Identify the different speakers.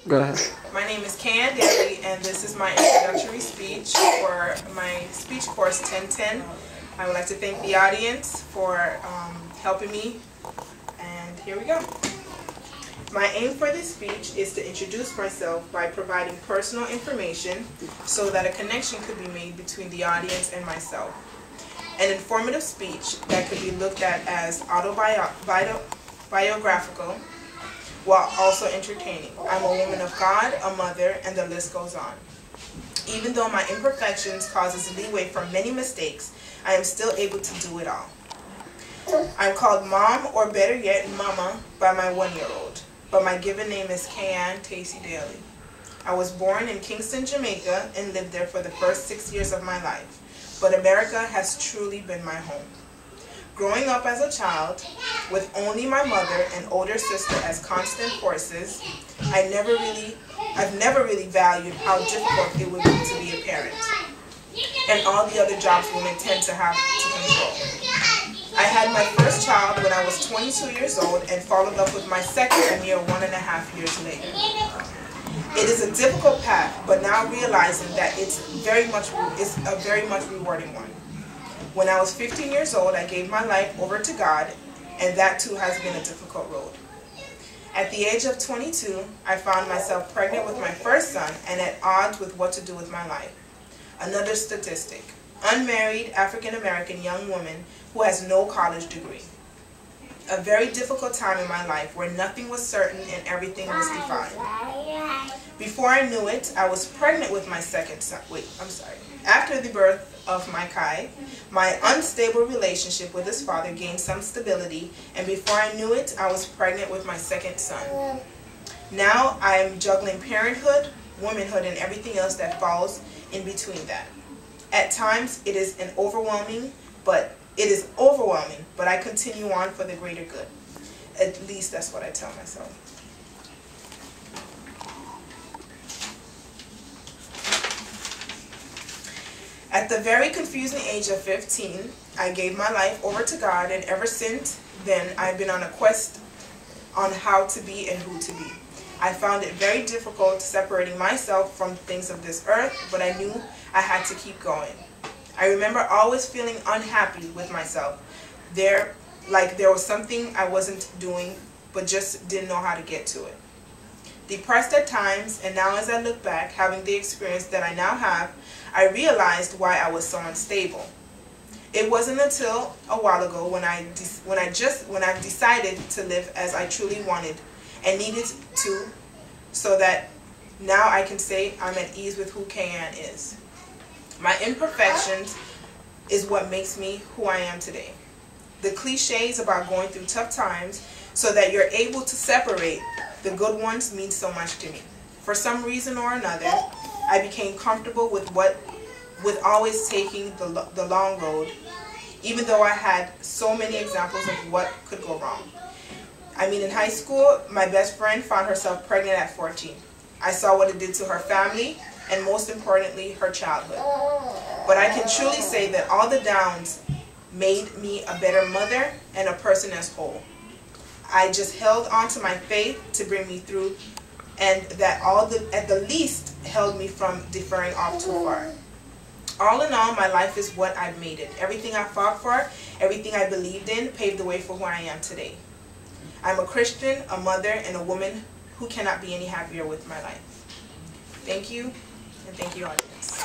Speaker 1: Go ahead.
Speaker 2: My name is Kayann, and this is my introductory speech for my speech course 1010. I would like to thank the audience for helping me, and here we go. My aim for this speech is to introduce myself by providing personal information so that a connection could be made between the audience and myself. An informative speech that could be looked at as autobiographical while also entertaining. I'm a woman of God, a mother, and the list goes on. Even though my imperfections causes leeway for many mistakes, I am still able to do it all. I'm called Mom, or better yet, Mama, by my 1-year-old. But my given name is Kayann Tacey Daly. I was born in Kingston, Jamaica, and lived there for the first 6 years of my life. But America has truly been my home. Growing up as a child, with only my mother and older sister as constant forces, I've never really valued how difficult it would be to be a parent, and all the other jobs women tend to have to control. I had my first child when I was 22 years old and followed up with my second a mere 1.5 years later. It is a difficult path, but now realizing that it's a very much rewarding one. When I was 15 years old, I gave my life over to God, and that too has been a difficult road. At the age of 22, I found myself pregnant with my first son and at odds with what to do with my life. Another statistic: unmarried African-American young woman who has no college degree. A very difficult time in my life where nothing was certain and everything was defined. Before I knew it, I was pregnant with my second son. After the birth of my Kai, my unstable relationship with his father gained some stability, and before I knew it, I was pregnant with my second son. Now I am juggling parenthood, womanhood, and everything else that falls in between that. At times it is overwhelming, but I continue on for the greater good. At least that's what I tell myself. At the very confusing age of 15, I gave my life over to God, and ever since then I've been on a quest on how to be and who to be. I found it very difficult separating myself from things of this earth, but I knew I had to keep going. I remember always feeling unhappy with myself. There was something I wasn't doing, but just didn't know how to get to it. Depressed at times, and now as I look back, having the experience that I now have, I realized why I was so unstable. It wasn't until a while ago when I decided to live as I truly wanted and needed to, so that now I can say I'm at ease with who Kayann is. My imperfections is what makes me who I am today. The cliches about going through tough times so that you're able to separate the good ones means so much to me. For some reason or another, I became comfortable with always taking the long road, even though I had so many examples of what could go wrong. I mean, in high school, my best friend found herself pregnant at 14. I saw what it did to her family, and most importantly, her childhood. But I can truly say that all the downs made me a better mother and a person as whole. I just held on to my faith to bring me through, and that at the least held me from deferring off too far. All in all, my life is what I've made it. Everything I fought for, everything I believed in, paved the way for who I am today. I'm a Christian, a mother, and a woman who cannot be any happier with my life. Thank you, and thank you, audience.